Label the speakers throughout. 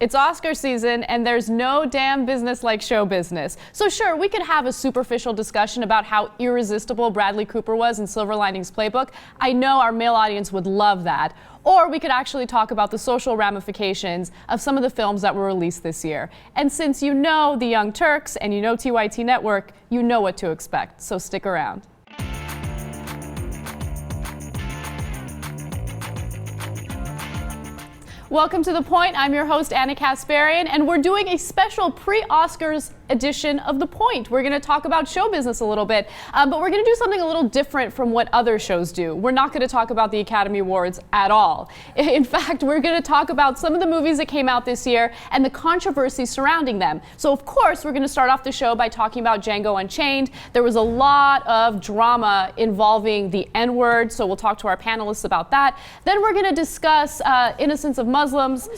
Speaker 1: It's Oscar season, and there's no damn business like show business. So sure, we could have a superficial discussion about how irresistible Bradley Cooper was in Silver Linings Playbook. I know our male audience would love that. Or we could actually talk about the social ramifications of some of the films that were released this year. And since you know the Young Turks and you know TYT Network, you know what to expect, so stick around. Welcome to The Point. I'm your host, Anna Kasparian, and we're doing a special pre-Oscars edition of The Point. We're going to talk about show business a little bit, but we're going to do something a little different from what other shows do. We're not going to talk about the Academy Awards at all. In fact, we're going to talk about some of the movies that came out this year and the controversies surrounding them. So, of course, we're going to start off the show by talking about Django Unchained. There was a lot of drama involving the N-word, so we'll talk to our panelists about that. Then we're going to discuss Innocence of Muslims,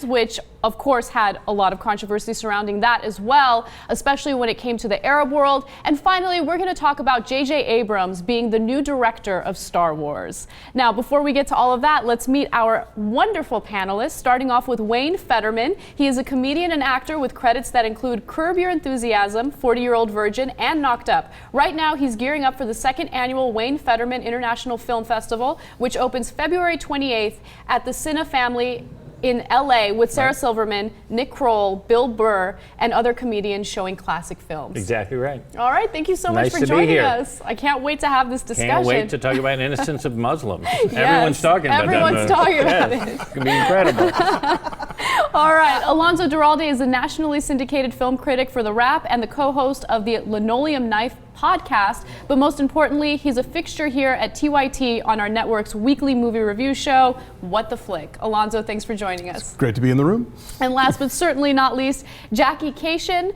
Speaker 1: which of course had a lot of controversy surrounding that as well, especially when it came to the Arab world. And finally, we're going to talk about J.J. Abrams being the new director of Star Wars. Now, before we get to all of that, let's meet our wonderful panelists, starting off with Wayne Federman. He is a comedian and actor with credits that include Curb Your Enthusiasm, 40-Year-Old Virgin, and Knocked Up. Right now, he's gearing up for the second annual Wayne Federman International Film Festival, which opens February 28th at the Cine Family in LA with Sarah Silverman, Nick Kroll, Bill Burr, and other comedians showing classic films.
Speaker 2: Exactly right.
Speaker 1: All right, thank you so much for joining us. I can't wait to have this discussion.
Speaker 2: Can't wait to talk about Innocence of Muslims.
Speaker 1: Yes,
Speaker 2: Everyone's talking about that.
Speaker 1: Everyone's talking about it.
Speaker 2: It's going to be incredible.
Speaker 1: All right, Alonso Duralde is a nationally syndicated film critic for The Wrap and the co-host of the Linoleum Knife podcast, but most importantly, he's a fixture here at TYT on our network's weekly movie review show, What the Flick. Alonso, thanks for joining us.
Speaker 3: It's great to be in the room.
Speaker 1: And last but certainly not least, Jackie Cation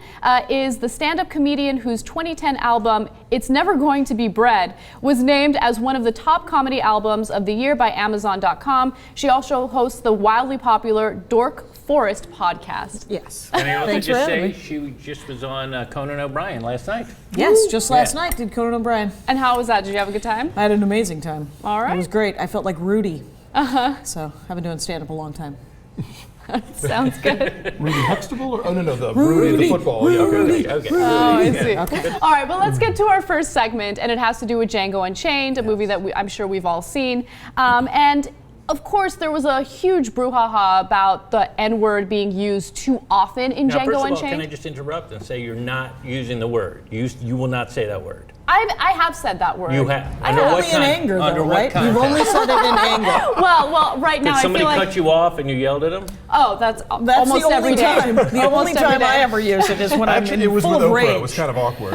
Speaker 1: is the stand-up comedian whose 2010 album, It's Never Going to Be Bread, was named as one of the top comedy albums of the year by Amazon.com. She also hosts the wildly popular Dork Forest podcast.
Speaker 4: Yes.
Speaker 2: And I also just say she just was on Conan O'Brien last night.
Speaker 4: Yes, just last night did Conan O'Brien.
Speaker 1: And how was that? Did you have a good time?
Speaker 4: I had an amazing time.
Speaker 1: All right.
Speaker 4: It was great. I felt like Rudy. So I've been doing stand-up a long time.
Speaker 1: Sounds good.
Speaker 3: Rudy Huxtable? Or, oh, no, the Rudy the football.
Speaker 2: Okay.
Speaker 1: Oh, I see. Okay. All right, well, let's get to our first segment, and it has to do with Django Unchained, a movie that I'm sure we've all seen. And of course, there was a huge brouhaha about the N-word being used too often in Django
Speaker 2: First of all,
Speaker 1: Unchained.
Speaker 2: can I just interrupt and say you're not using the word? You will not say that word.
Speaker 1: I have said that word.
Speaker 2: You have.
Speaker 4: Only in anger, though, right?
Speaker 2: Context?
Speaker 4: You've only said it in anger.
Speaker 1: Well, right now
Speaker 2: Did
Speaker 1: I
Speaker 2: somebody
Speaker 1: feel like
Speaker 2: cut you off and you yelled at them?
Speaker 1: oh, that's
Speaker 4: That's
Speaker 1: almost
Speaker 4: the
Speaker 1: every
Speaker 4: only
Speaker 1: day.
Speaker 4: time. The only time I ever use it is when I'm
Speaker 3: Actually, it was
Speaker 4: full
Speaker 3: with
Speaker 4: of
Speaker 3: Oprah.
Speaker 4: rage.
Speaker 3: It was kind of awkward.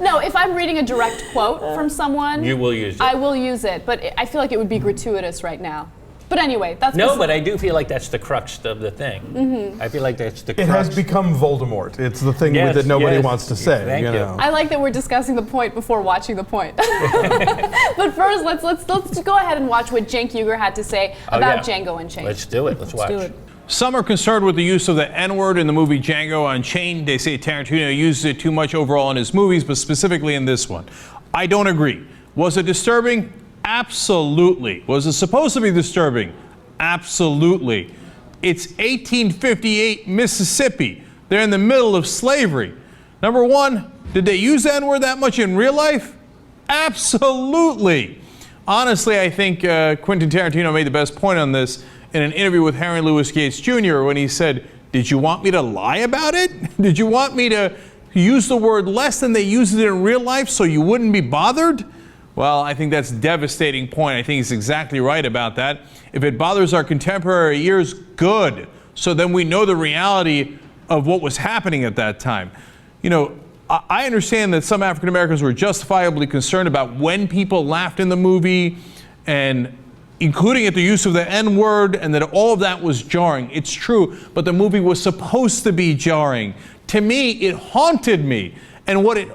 Speaker 1: No, if I'm reading a direct quote from someone,
Speaker 2: You will use it.
Speaker 1: I will use it, but I feel like it would be gratuitous right now. But anyway, that's
Speaker 2: No, but I do feel like that's the crux of the thing. Mm-hmm. I feel like that's the crux.
Speaker 3: It has become Voldemort. It's the thing
Speaker 2: Yes,
Speaker 3: that nobody
Speaker 2: yes.
Speaker 3: wants to say.
Speaker 2: Thank you.
Speaker 3: know.
Speaker 1: I like that we're discussing the point before watching the point. But first, let's go ahead and watch what Cenk Uygur had to say about Django Unchained.
Speaker 2: Let's do it. Let's watch.
Speaker 4: do it.
Speaker 5: Some are concerned with the use of the N-word in the movie Django Unchained. They say Tarantino uses it too much overall in his movies, but specifically in this one. I don't agree. Was it disturbing? Absolutely. Was it supposed to be disturbing? Absolutely. It's 1858 Mississippi. They're in the middle of slavery. Number one, did they use the N-word that much in real life? Absolutely. Honestly, I think Quentin Tarantino made the best point on this in an interview with Henry Louis Gates Jr. when he said, did you want me to lie about it? Did you want me to use the word less than they use it in real life so you wouldn't be bothered? Well, I think that's a devastating point. I think he's exactly right about that. If it bothers our contemporary ears, good. So then we know the reality of what was happening at that time. You know, I understand that some African Americans were justifiably concerned about when people laughed in the movie, and including at the use of the N-word, and that all of that was jarring. It's true, but the movie was supposed to be jarring. To me, it haunted me. And what it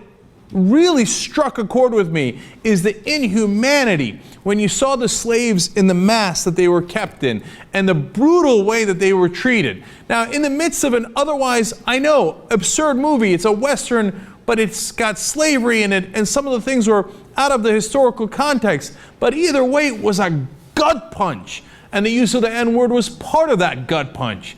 Speaker 5: really struck a chord with me is the inhumanity when you saw the slaves in the mass that they were kept in and the brutal way that they were treated. Now, in the midst of an otherwise, I know, absurd movie, it's a Western, but it's got slavery in it, and some of the things were out of the historical context. But either way, it was a gut punch, and the use of the N-word was part of that gut punch.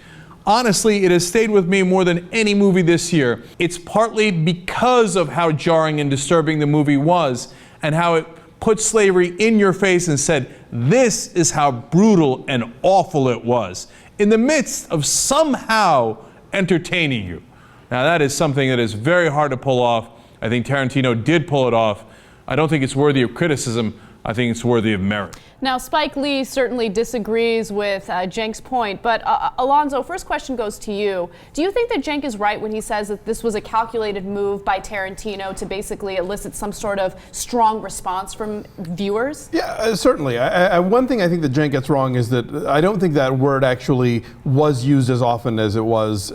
Speaker 5: honestly, it has stayed with me more than any movie this year. It's partly because of how jarring and disturbing the movie was and how it put slavery in your face and said, this is how brutal and awful it was, in the midst of somehow entertaining you. Now that is something that is very hard to pull off. I think Tarantino did pull it off. I don't think it's worthy of criticism. I think it's worthy of merit.
Speaker 1: Now, Spike Lee certainly disagrees with Cenk's point, but Alonzo, first question goes to you. Do you think that Cenk is right when he says that this was a calculated move by Tarantino to basically elicit some sort of strong response from viewers?
Speaker 3: Yeah, certainly. One thing I think that Cenk gets wrong is that I don't think that word actually was used as often as it was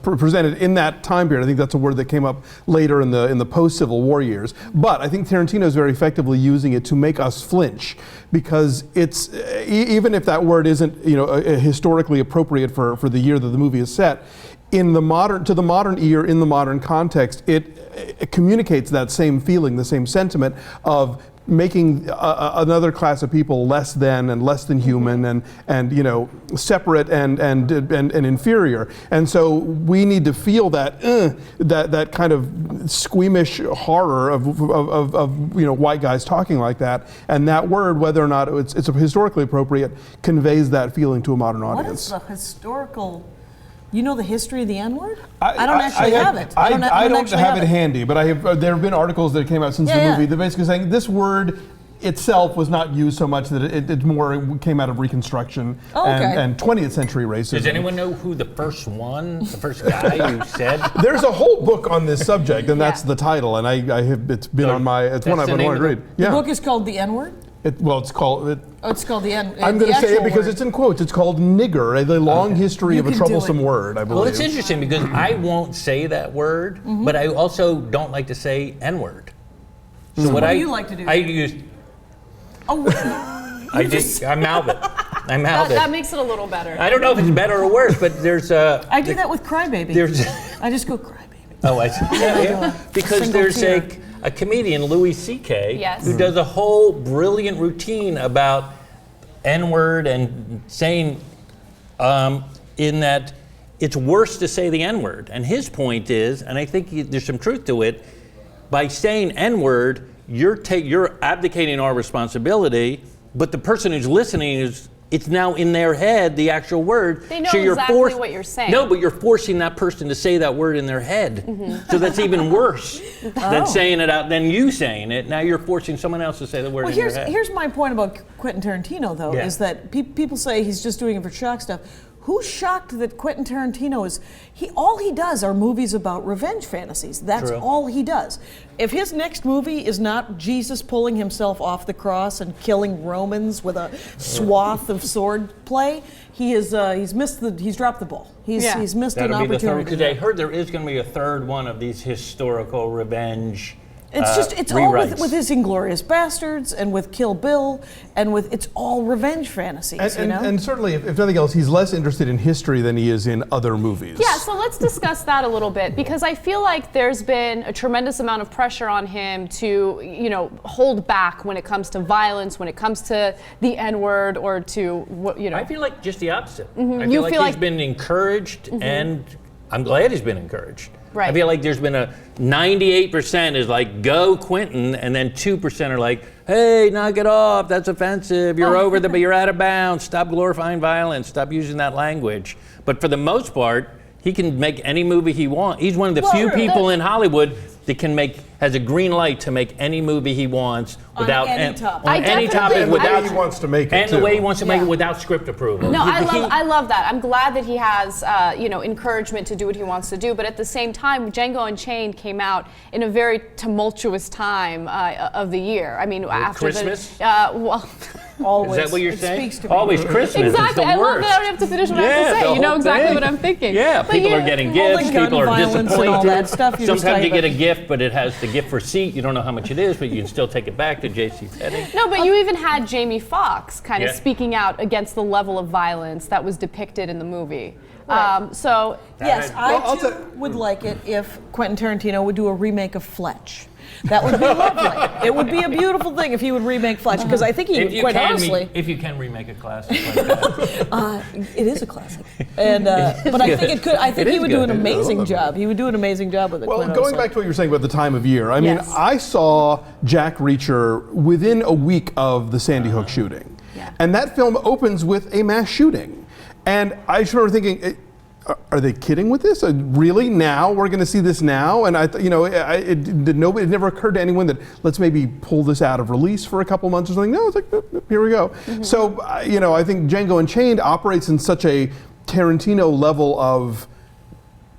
Speaker 3: presented in that time period. I think that's a word that came up later in the post-Civil War years. But I think Tarantino is very effectively using it to make us flinch, because it's, even if that word isn't, historically appropriate for the year that the movie is set, to the modern ear, in the modern context, it communicates that same feeling, the same sentiment of making another class of people less than human and separate and inferior. And so we need to feel that kind of squeamish horror of white guys talking like that. And that word, whether or not it's historically appropriate, conveys that feeling to a modern audience.
Speaker 4: What is the historical? You know the history of the N-word? I don't actually have it.
Speaker 3: I don't have it handy, but there have been articles that came out since the movie that basically saying this word itself was not used so much that it more came out of Reconstruction and 20th century racism.
Speaker 2: Does anyone know who the first guy you said?
Speaker 3: There's a whole book on this subject, and that's the title, and it's been on my, it's one I've been wanting to read.
Speaker 4: The book is called The N-word?
Speaker 3: It's called...
Speaker 4: it's called the N.
Speaker 3: I'm going to say it because it's in quotes. It's called nigger, the long history of a troublesome word, I believe.
Speaker 2: Well, it's interesting because I won't say that word, but I also don't like to say N-word.
Speaker 4: So what do you like to do?
Speaker 2: I use... Oh, really? I mouth it. I mouth it.
Speaker 1: That makes it a little better.
Speaker 2: I don't know if it's better or worse, but there's a...
Speaker 4: I do that with Crybaby. I just go Crybaby.
Speaker 2: Oh, I see. Yeah. Because there's a comedian, Louis C.K., who does a whole brilliant routine about N-word and saying in that it's worse to say the N-word. And his point is, and I think there's some truth to it, by saying N-word, you're abdicating our responsibility, but the person who's listening it's now in their head, the actual word.
Speaker 1: They know exactly what you're saying.
Speaker 2: No, but you're forcing that person to say that word in their head. So that's even worse than saying it out, than you saying it. Now you're forcing someone else to say the word in their head.
Speaker 4: Here's my point about Quentin Tarantino, though, is that people say he's just doing it for shock stuff. Who's shocked that Quentin Tarantino all he does are movies about revenge fantasies. That's all he does. If his next movie is not Jesus pulling himself off the cross and killing Romans with a swath of sword play, he's dropped the ball. He's missed an opportunity.
Speaker 2: Because I heard there is going to be a third one of these historical revenge.
Speaker 4: It's all with his Inglourious Bastards and with Kill Bill and it's all revenge fantasies,
Speaker 3: And certainly, if nothing else, he's less interested in history than he is in other movies.
Speaker 1: Yeah, so let's discuss that a little bit, because I feel like there's been a tremendous amount of pressure on him to, hold back when it comes to violence, when it comes to the N-word or to,
Speaker 2: I feel like just the opposite. I feel like he's been encouraged, and I'm glad he's been encouraged.
Speaker 1: Right.
Speaker 2: I feel like there's been a 98% is like, go Quentin, and then 2% are like, hey, knock it off, that's offensive, you're but you're out of bounds, stop glorifying violence, stop using that language. But for the most part, he can make any movie he wants. He's one of the few people in Hollywood that has a green light to make any movie he wants without
Speaker 4: any topic.
Speaker 2: On any topic without
Speaker 3: he wants to make it
Speaker 2: and the way he wants to make it without script approval.
Speaker 1: No, I love that. I'm glad that he has encouragement to do what he wants to do, but at the same time, Django Unchained came out in a very tumultuous time of the year. I mean, after
Speaker 2: Christmas?
Speaker 4: Always.
Speaker 2: Is that what you're saying?
Speaker 4: Speaks to me.
Speaker 2: Always Christmas.
Speaker 1: Exactly.
Speaker 2: Is the
Speaker 1: I love
Speaker 2: worst.
Speaker 1: that I don't have to finish what I have to say. You know exactly what I'm thinking.
Speaker 2: Yeah,
Speaker 1: But
Speaker 2: people are getting gifts, people are
Speaker 4: violence and all
Speaker 2: disappointed.
Speaker 4: that stuff, you just
Speaker 2: Sometimes you
Speaker 4: type
Speaker 2: get
Speaker 4: it.
Speaker 2: a gift, but it has the gift receipt. You don't know how much it is, but you can still take it back to J.C. Penney.
Speaker 1: No, but you even had Jamie Foxx kind of
Speaker 2: Yeah.
Speaker 1: speaking out against the level of violence that was depicted in the movie.
Speaker 4: Right.
Speaker 1: So
Speaker 4: Yes, I too would like it if Quentin Tarantino would do a remake of Fletch. That would be lovely. It would be a beautiful thing if he would remake Fletch, because I think he, quite honestly,
Speaker 2: if you can remake a classic like that.
Speaker 4: it is a classic, and but I think it could. I think he would do an amazing job. He would do an amazing job with it.
Speaker 3: Well, going back to what you were saying about the time of year, I mean, I saw Jack Reacher within a week of the Sandy Hook shooting, and that film opens with a mass shooting, and I just remember thinking, are they kidding with this? Really? Now we're going to see this now? And it never occurred to anyone that let's maybe pull this out of release for a couple months or something. No, it's like, here we go. So, I think Django Unchained operates in such a Tarantino level of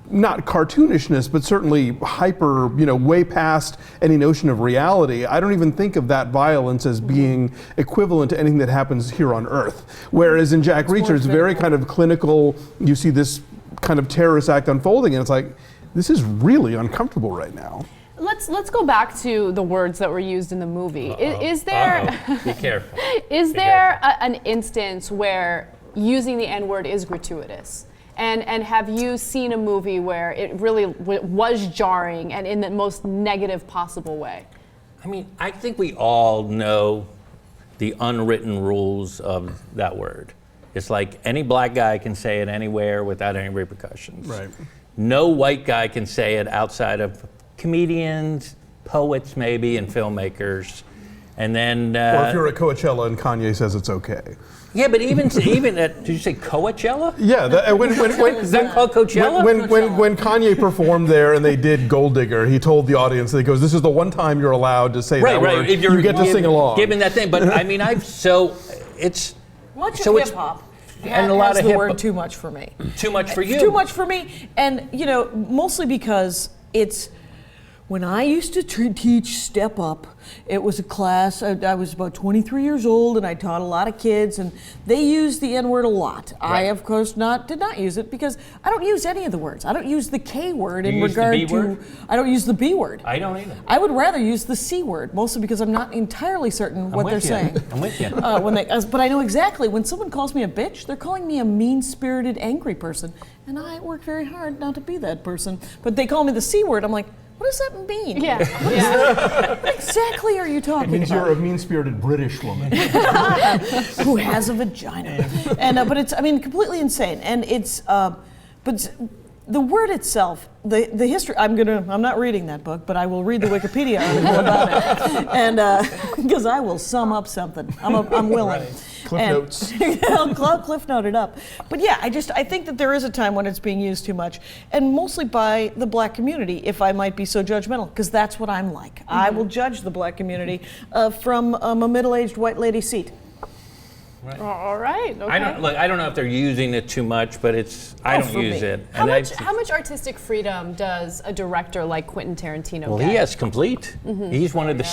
Speaker 3: not cartoonishness, but certainly hyper, way past any notion of reality. I don't even think of that violence as being equivalent to anything that happens here on Earth. Whereas in Jack Reacher, it's very kind of clinical. You see this kind of terrorist act unfolding, and it's like, this is really uncomfortable right now.
Speaker 1: Let's go back to the words that were used in the movie. Is there?
Speaker 2: Be careful.
Speaker 1: Is there an instance where using the N-word is gratuitous? And have you seen a movie where it really was jarring and in the most negative possible way?
Speaker 2: I mean, I think we all know the unwritten rules of that word. It's like any black guy can say it anywhere without any repercussions.
Speaker 3: Right.
Speaker 2: No white guy can say it outside of comedians, poets maybe, and filmmakers. And then,
Speaker 3: or if you're at Coachella and Kanye says it's okay.
Speaker 2: Yeah, but even at, did you say Coachella?
Speaker 3: Yeah,
Speaker 2: is that called Coachella?
Speaker 3: When Kanye performed there and they did Gold Digger, he told the audience, he goes, "This is the one time you're allowed to say that word.
Speaker 2: If
Speaker 3: you get to sing along."
Speaker 2: Given that thing, but I mean, it's
Speaker 4: much of hip hop.
Speaker 2: And a lot
Speaker 4: has
Speaker 2: of
Speaker 4: the word too much for me.
Speaker 2: Too much for you.
Speaker 4: Too much for me, and mostly because it's. When I used to teach Step Up, it was a class, I was about 23 years old and I taught a lot of kids and they used the N-word a lot.
Speaker 2: Right.
Speaker 4: I, of course, did not use it because I don't use any of the words. I don't use the K word
Speaker 2: in
Speaker 4: regard to, I don't use the B word.
Speaker 2: I don't either.
Speaker 4: I would rather use the C word, mostly because I'm not entirely certain what they're saying.
Speaker 2: I'm with you.
Speaker 4: But I know exactly, when someone calls me a bitch, they're calling me a mean-spirited, angry person. And I work very hard not to be that person. But they call me the C word, I'm like, what does that mean?
Speaker 1: Yeah.
Speaker 4: What exactly are you talking about?
Speaker 3: It means you're a mean-spirited British woman.
Speaker 4: Who has a vagina. And, but it's, completely insane. And it's, but the word itself, the history, I'm not reading that book, but I will read the Wikipedia article about it. And, because I will sum up something. I'm willing.
Speaker 3: Right. Cliff notes.
Speaker 4: I'll cliff note it up. But yeah, I think that there is a time when it's being used too much, and mostly by the black community, if I might be so judgmental, because that's what I'm like. Mm-hmm. I will judge the black community from a middle-aged white lady seat.
Speaker 2: Right.
Speaker 1: All right. Okay.
Speaker 2: I don't know if they're using it too much, but I don't use it.
Speaker 1: How much artistic freedom does a director like Quentin Tarantino get?
Speaker 2: Well, he has complete. Mm-hmm. He's one of the.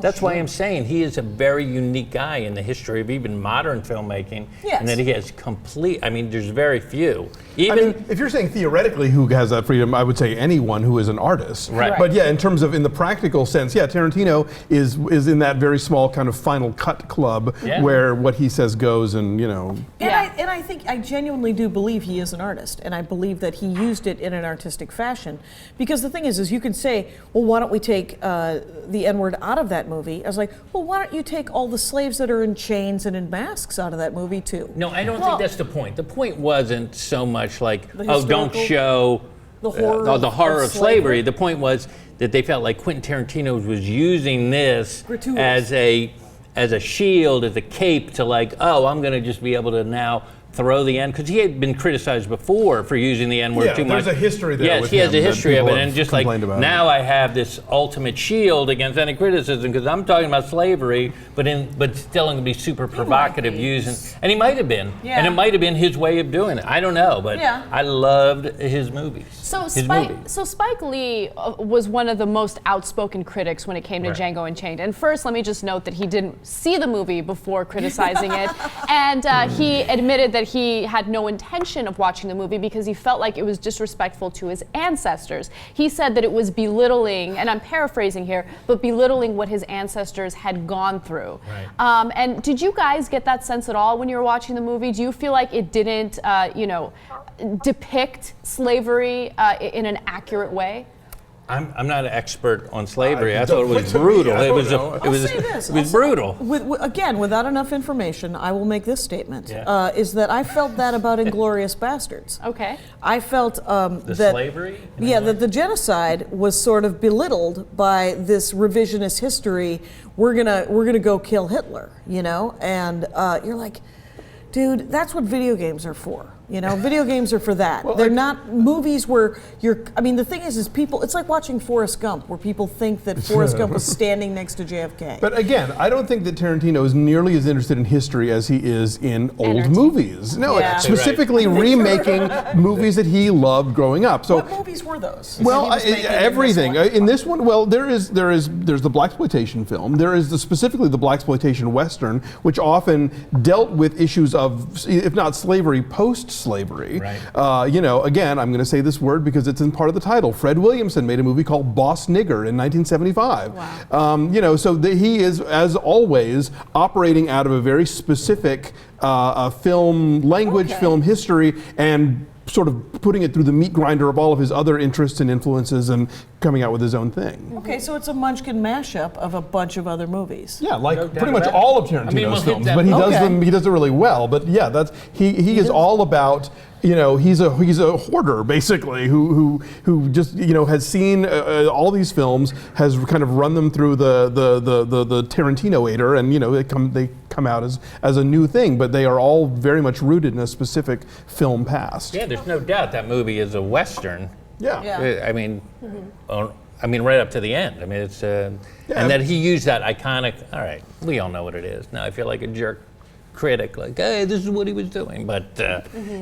Speaker 2: That's why I'm saying he is a very unique guy in the history of even modern filmmaking, and that he has complete. I mean, there's very few.
Speaker 3: If you're saying theoretically who has that freedom, I would say anyone who is an artist.
Speaker 2: Right.
Speaker 3: But yeah, in terms of in the practical sense, Tarantino is in that very small kind of final cut club where what he says goes, and
Speaker 4: I think I genuinely do believe he is an artist, and I believe that he used it in an artistic fashion. Because the thing is you can say, well, why don't we take the N-word out of that movie? I was like, well, why don't you take all the slaves that are in chains and in masks out of that movie too?
Speaker 2: No, I don't think that's the point. The point wasn't so much like, don't show the horror of slavery. The point was that they felt like Quentin Tarantino was using this as a shield, as a cape to I'm going to just be able to now throw the N, because he had been criticized before for using the N-word too much.
Speaker 3: There's a history there.
Speaker 2: Yes, he has a history of it, and just now I have this ultimate shield against any criticism because I'm talking about slavery, but still going to be super provocative using, and he might have been, and it might have been his way of doing it. I don't know, but I loved his movies.
Speaker 1: So Spike Lee was one of the most outspoken critics when it came to Django Unchained. And first, let me just note that he didn't see the movie before criticizing it, and he admitted that he had no intention of watching the movie because he felt like it was disrespectful to his ancestors. He said that it was belittling, and I'm paraphrasing here, but belittling what his ancestors had gone through. Right. And did you guys get that sense at all when you were watching the movie? Do you feel like it didn't, depict slavery in an accurate way?
Speaker 2: I'm not an expert on slavery. I thought it was brutal. It was brutal.
Speaker 4: Again, without enough information, I will make this statement:
Speaker 2: Yeah.
Speaker 4: is that I felt that about *Inglourious Bastards*.
Speaker 1: Okay.
Speaker 4: I felt
Speaker 2: The
Speaker 4: that
Speaker 2: slavery.
Speaker 4: yeah, that the genocide was sort of belittled by this revisionist history. We're gonna go kill Hitler, you know, and you're like, dude, that's what video games are for. You know, video games are for that.
Speaker 3: Well,
Speaker 4: they're not movies where I mean, the thing is people, it's like watching Forrest Gump, where people think that Forrest Gump was standing next to JFK.
Speaker 3: But again, I don't think that Tarantino is nearly as interested in history as he is in old movies. No,
Speaker 4: Yeah.
Speaker 3: specifically remaking movies that he loved growing up. So,
Speaker 4: what movies were those?
Speaker 3: well,
Speaker 4: that he was making
Speaker 3: everything
Speaker 4: in this one?
Speaker 3: in this one. Well, there's the blaxploitation film. There is specifically the blaxploitation western, which often dealt with issues of, if not slavery, post-slavery.
Speaker 2: Right.
Speaker 3: You know, again, I'm going to say this word because it's in part of the title. Fred Williamson made a movie called Boss Nigger in 1975.
Speaker 1: Wow.
Speaker 3: You know, so he is, as always, operating out of a very specific film language, film history, and sort of putting it through the meat grinder of all of his other interests and influences and coming out with his own thing.
Speaker 4: Okay, so it's a Munchkin mashup of a bunch of other movies.
Speaker 3: Yeah, like
Speaker 2: No doubt
Speaker 3: pretty much
Speaker 2: about it.
Speaker 3: all of
Speaker 2: I mean,
Speaker 3: Tarantino's
Speaker 2: we'll hit
Speaker 3: films,
Speaker 2: that-
Speaker 3: but he does
Speaker 4: Okay.
Speaker 3: them. He does it really well. But yeah, that's he is all about. You know, he's a hoarder basically who just, you know, has seen all these films, has kind of run them through the Tarantinoator, and you know they come out as a new thing, but they are all very much rooted in a specific film past.
Speaker 2: Yeah, there's no doubt that movie is a western.
Speaker 3: Yeah.
Speaker 4: Yeah.
Speaker 2: I mean, right up to the end. I mean, it's and that he used that iconic. All right, we all know what it is. Now I feel like a jerk critic, like, hey, this is what he was doing. But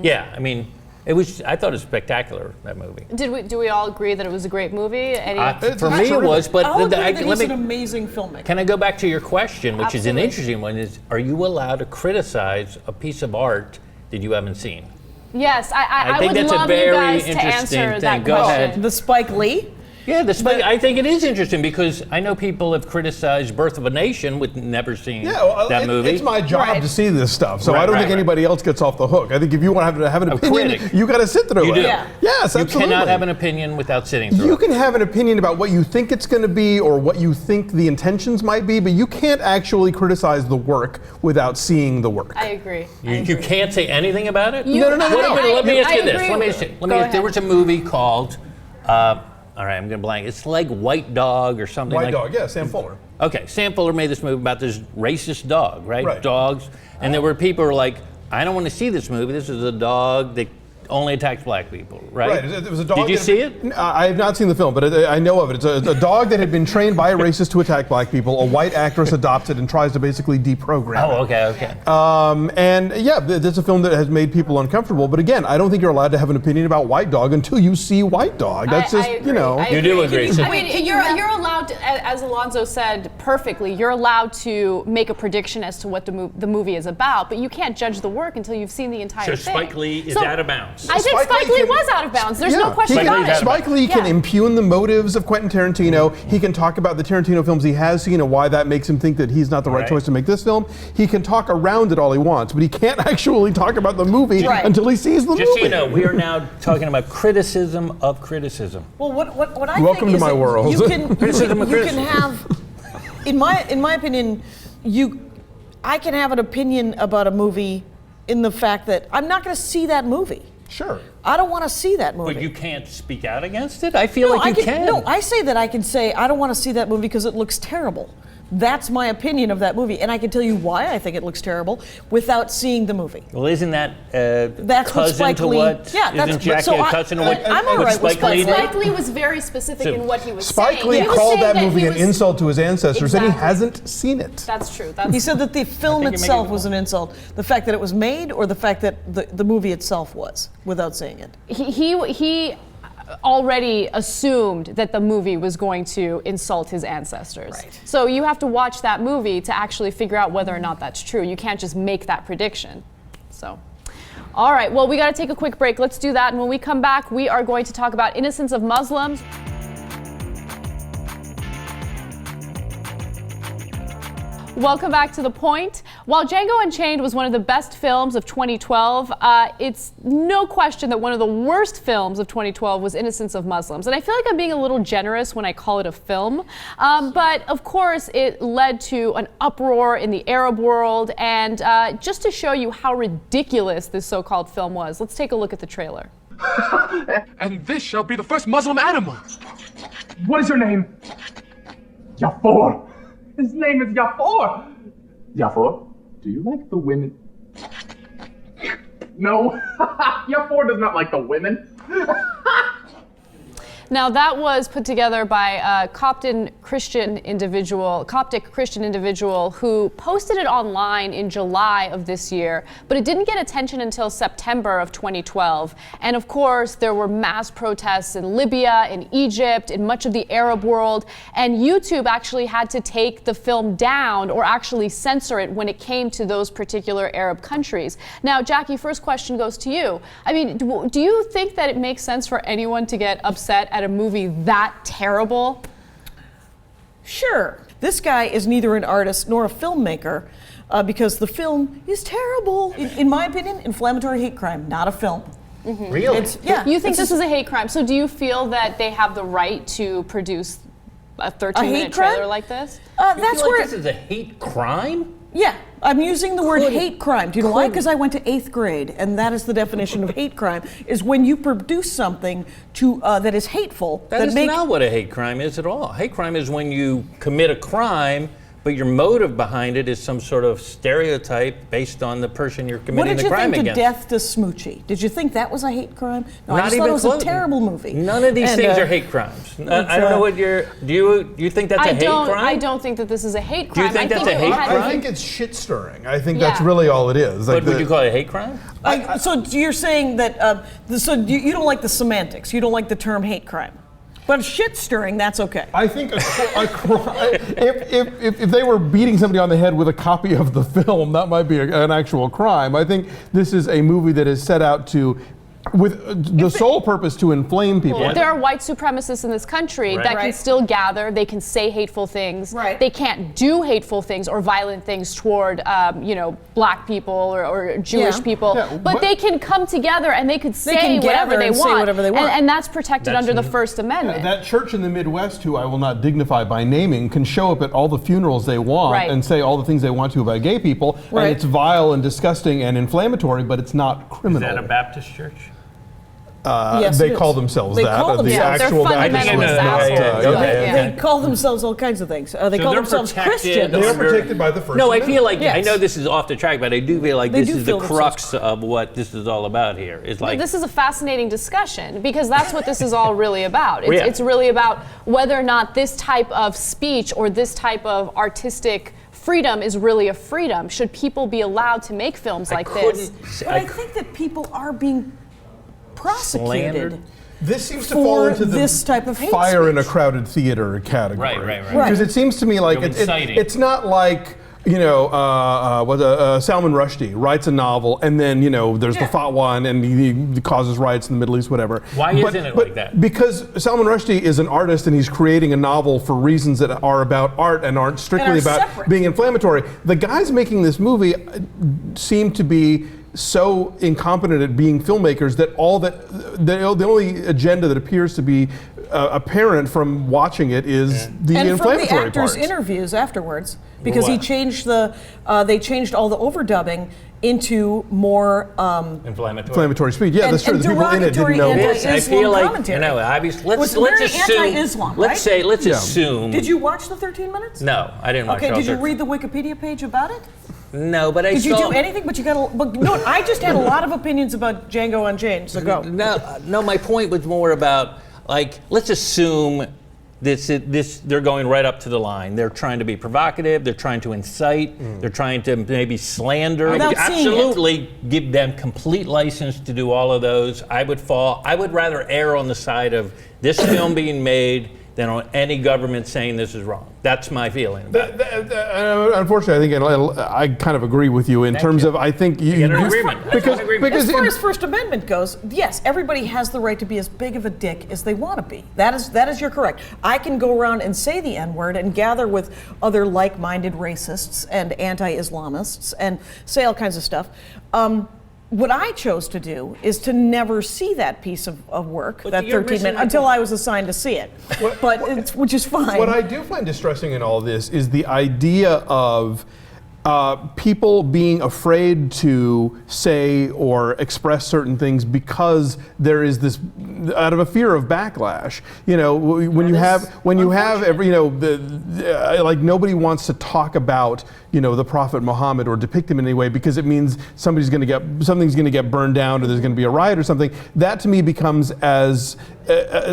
Speaker 2: yeah, I mean, I thought it was spectacular, that movie.
Speaker 1: Do we all agree that it was a great movie?
Speaker 2: For me, it was. But
Speaker 4: I'll agree that
Speaker 2: let
Speaker 4: he's
Speaker 2: me.
Speaker 4: an amazing filmmaker.
Speaker 2: Can I go back to your question, which is an
Speaker 1: Absolutely.
Speaker 2: interesting one? Is are you allowed to criticize a piece of art that you haven't seen?
Speaker 1: Yes, I
Speaker 2: think
Speaker 1: would
Speaker 2: that's a
Speaker 1: love you
Speaker 2: very
Speaker 1: guys to
Speaker 2: interesting
Speaker 1: answer
Speaker 2: thing.
Speaker 1: that
Speaker 2: Go
Speaker 1: question.
Speaker 2: ahead.
Speaker 4: The Spike Lee?
Speaker 2: Yeah, I think it is interesting because I know people have criticized Birth of a Nation with never seeing
Speaker 3: Yeah, well,
Speaker 2: that movie.
Speaker 3: It's my job
Speaker 1: Right.
Speaker 3: to see this stuff, so
Speaker 2: Right,
Speaker 3: I don't
Speaker 2: right,
Speaker 3: think
Speaker 2: right.
Speaker 3: anybody else gets off the hook. I think if you want to have an opinion,
Speaker 2: critic.
Speaker 3: you got to sit through
Speaker 2: You
Speaker 3: it.
Speaker 2: do.
Speaker 4: Yeah.
Speaker 3: Yes,
Speaker 2: You
Speaker 3: absolutely.
Speaker 2: cannot have an opinion without sitting through
Speaker 3: You
Speaker 2: it.
Speaker 3: can have an opinion about what you think it's going to be or what you think the intentions might be, but you can't actually criticize the work without seeing the work.
Speaker 1: I agree.
Speaker 2: You can't say anything about it?
Speaker 1: You-
Speaker 3: No, no, no, no, no.
Speaker 2: Let me ask you
Speaker 1: I
Speaker 2: this.
Speaker 1: agree
Speaker 2: Let me
Speaker 1: with-
Speaker 2: ask you.
Speaker 1: Go
Speaker 2: There
Speaker 1: ahead.
Speaker 2: was a movie called, all right, I'm going to blank. It's like White Dog or something
Speaker 3: White
Speaker 2: like
Speaker 3: Dog, yeah, Sam Fuller.
Speaker 2: Okay, Sam Fuller made this movie about this racist dog, right?
Speaker 3: Right.
Speaker 2: Dogs. And there were people who were like, I don't want to see this movie. This is a dog that only attacks black people, right?
Speaker 3: Right. It was a dog.
Speaker 2: Did you
Speaker 3: that-
Speaker 2: see it?
Speaker 3: I have not seen the film, but I know of it. It's a dog that had been trained by a racist to attack black people. A white actress adopts it and tries to basically deprogram
Speaker 2: Oh,
Speaker 3: it.
Speaker 2: okay.
Speaker 3: And yeah, it's a film that has made people uncomfortable. But again, I don't think you're allowed to have an opinion about White Dog until you see White Dog. That's
Speaker 1: I
Speaker 3: just,
Speaker 1: agree.
Speaker 3: you know.
Speaker 1: I
Speaker 2: You do agree. So-
Speaker 1: I mean, you're allowed to, as Alonzo said perfectly, you're allowed to make a prediction as to what the movie is about, but you can't judge the work until you've seen the entire
Speaker 2: So
Speaker 1: thing.
Speaker 2: Spike Lee is
Speaker 1: So
Speaker 2: out of bounds.
Speaker 1: I think Spike Lee was out of bounds. There's no question
Speaker 2: Spike
Speaker 1: about
Speaker 2: Lee's
Speaker 1: it.
Speaker 2: out of bounds.
Speaker 3: Spike Lee can
Speaker 1: Yeah.
Speaker 3: impugn the motives of Quentin Tarantino. He can talk about the Tarantino films he has seen and why that makes him think that he's not the right
Speaker 2: Right.
Speaker 3: choice to make this film. He can talk around it all he wants, but he can't actually talk about the movie
Speaker 4: Right.
Speaker 3: until he sees the
Speaker 2: Just so
Speaker 3: movie.
Speaker 2: you know, we are now talking about criticism of criticism.
Speaker 4: Well, what I
Speaker 3: Welcome
Speaker 4: think
Speaker 3: to
Speaker 4: is
Speaker 3: my
Speaker 4: that
Speaker 3: world.
Speaker 4: You can,
Speaker 2: Criticism of
Speaker 4: you can
Speaker 2: criticism.
Speaker 4: have, in my opinion, I can have an opinion about a movie in the fact that I'm not going to see that movie.
Speaker 3: Sure.
Speaker 4: I don't want to see that movie.
Speaker 2: But you can't speak out against it? I feel
Speaker 4: No,
Speaker 2: like you can.
Speaker 4: No, I say that I can say I don't want to see that movie because it looks terrible. That's my opinion of that movie, and I can tell you why I think it looks terrible without seeing the movie.
Speaker 2: Well, isn't that
Speaker 4: That's what
Speaker 2: cousin
Speaker 4: Spike
Speaker 2: to
Speaker 4: Lee.
Speaker 2: what?
Speaker 4: Yeah, that's
Speaker 2: isn't Jackie
Speaker 4: so
Speaker 2: a cousin to what?
Speaker 4: I'm all
Speaker 2: what
Speaker 4: right with
Speaker 2: Spike Lee
Speaker 4: Spike
Speaker 2: did?
Speaker 1: Spike Lee was very specific
Speaker 2: So-
Speaker 1: in what he was
Speaker 3: Spike
Speaker 1: saying.
Speaker 3: Lee
Speaker 1: He was
Speaker 3: called
Speaker 1: saying
Speaker 3: that
Speaker 1: he
Speaker 3: movie an
Speaker 1: was-
Speaker 3: insult to his ancestors, and he
Speaker 1: Exactly.
Speaker 3: hasn't seen it.
Speaker 1: That's true. That's
Speaker 4: He said that the film
Speaker 2: think you're
Speaker 4: itself
Speaker 2: making-
Speaker 4: was an insult. The fact that it was made, or the fact that the movie itself was, without seeing it.
Speaker 1: he already assumed that the movie was going to insult his ancestors.
Speaker 4: Right.
Speaker 1: So you have to watch that movie to actually figure out whether or not that's true. You can't just make that prediction. So, all right, well, we got to take a quick break. Let's do that. And when we come back, we are going to talk about Innocence of Muslims. Welcome back to The Point. While Django Unchained was one of the best films of 2012, it's no question that one of the worst films of 2012 was Innocence of Muslims. And I feel like I'm being a little generous when I call it a film. But of course, it led to an uproar in the Arab world. And just to show you how ridiculous this so-called film was, let's take a look at the trailer.
Speaker 6: And this shall be the first Muslim animal. What is your name? Jafar. His name is Jafar. Jafar, do you like the women? No. Jafar does not like the women.
Speaker 1: Now that was put together by a Coptic Christian individual who posted it online in July of this year, but it didn't get attention until September of 2012. And of course, there were mass protests in Libya, in Egypt, in much of the Arab world, and YouTube actually had to take the film down or actually censor it when it came to those particular Arab countries. Now, Jackie, first question goes to you. I mean, do you think that it makes sense for anyone to get upset at a movie that terrible?
Speaker 4: Sure. This guy is neither an artist nor a filmmaker because the film is terrible. In my opinion, inflammatory hate crime, not a film.
Speaker 1: Mm-hmm.
Speaker 2: Really?
Speaker 1: You think this is a hate crime? So do you feel that they have the right to produce a 13-minute trailer like this?
Speaker 2: That's where this is a hate crime?
Speaker 4: Yeah, I'm using the word hate crime. Do you know why? Because I went to 8th grade, and that is the definition of hate crime, is when you produce something that is hateful.
Speaker 2: That is not what a hate crime is at all. Hate crime is when you commit a crime, but your motive behind it is some sort of stereotype based on the person you're committing the crime against.
Speaker 4: What did you think of Death to Smoochie? Did you think that was a hate crime? No,
Speaker 2: Not
Speaker 4: I just
Speaker 2: even
Speaker 4: thought it was
Speaker 2: close.
Speaker 4: a terrible movie.
Speaker 2: None of these things are hate crimes. I don't know what you're. Do you think that's a hate crime?
Speaker 1: I don't think that this is a hate crime.
Speaker 2: Do you think that's a hate crime?
Speaker 3: I think it's shit stirring. I think that's really all it is.
Speaker 2: But would you call it a hate crime?
Speaker 4: So you're saying that? So you don't like the semantics. You don't like the term hate crime. But shit stirring, that's okay.
Speaker 3: I think if they were beating somebody on the head with a copy of the film, that might be an actual crime. I think this is a movie that is set out to, with the sole purpose to inflame people.
Speaker 1: Well, there are white supremacists in this country that can still gather. They can say hateful things.
Speaker 4: Right.
Speaker 1: They can't do hateful things or violent things toward, black people or Jewish people. Yeah, but they can come together and they could say whatever they want. And that's protected under the First Amendment.
Speaker 3: That church in the Midwest, who I will not dignify by naming, can show up at all the funerals they want and say all the things they want to about gay people. And it's vile and disgusting and inflammatory, but it's not criminal.
Speaker 2: Is that a Baptist church?
Speaker 4: Yes,
Speaker 3: they call themselves that.
Speaker 1: The actual
Speaker 4: They call themselves all kinds of things. They call themselves Christians.
Speaker 3: They are protected by the First
Speaker 2: No, I
Speaker 3: Amendment.
Speaker 2: feel like, I know this is off the track, but I do feel like this is the crux of what this is all about here. It's like,
Speaker 1: this is a fascinating discussion because that's what this is all really about. It's really about whether or not this type of speech or this type of artistic freedom is really a freedom. Should people be allowed to make films like this?
Speaker 4: But I think that people are being prosecuted.
Speaker 2: Slandered.
Speaker 3: This seems to fall into
Speaker 4: this type of hate
Speaker 3: fire
Speaker 4: speech.
Speaker 3: in a crowded theater category.
Speaker 2: Right.
Speaker 3: Because it seems to me like it's not like Salman Rushdie writes a novel and then there's the fatwa and he causes riots in the Middle East, whatever.
Speaker 2: Why isn't it like that?
Speaker 3: Because Salman Rushdie is an artist and he's creating a novel for reasons that are about art and aren't strictly about being inflammatory. The guys making this movie seem to be so incompetent at being filmmakers that the only agenda that appears to be apparent from watching it is the inflammatory
Speaker 4: and from the actors'
Speaker 3: parts.
Speaker 4: Interviews afterwards, because they changed all the overdubbing into more
Speaker 3: inflammatory speech. Yeah, that's true. The people in it didn't know.
Speaker 2: I feel like obviously let's assume.
Speaker 4: Anti-Islam,
Speaker 2: let's assume.
Speaker 4: Did you watch the 13 minutes?
Speaker 2: No, I didn't watch.
Speaker 4: Okay, did you read the Wikipedia page about it?
Speaker 2: No, but
Speaker 4: Did you do anything? But you got no. I just had a lot of opinions about Django Unchained. So go.
Speaker 2: No. My point was more about let's assume they're going right up to the line. They're trying to be provocative. They're trying to incite. They're trying to maybe slander. Absolutely, give them complete license to do all of those. I would rather err on the side of this film being made, than on any government saying this is wrong. That's my feeling.
Speaker 3: Unfortunately, I think I kind of agree with you in terms of I think you
Speaker 2: get an agreement.
Speaker 3: Because
Speaker 4: as far as First Amendment goes, yes, everybody has the right to be as big of a dick as they want to be. That is you're correct. I can go around and say the N-word and gather with other like-minded racists and anti-Islamists and say all kinds of stuff. What I chose to do is to never see that piece of work, that 13 minutes, until I was assigned to see it. Which is fine.
Speaker 3: What I do find distressing in all this is the idea of people being afraid to say or express certain things because there is this, out of a fear of backlash. You know, when you have every, you know, like nobody wants to talk about, you know, the Prophet Muhammad or depict him in any way because it means something's going to get burned down or there's going to be a riot or something. That to me becomes as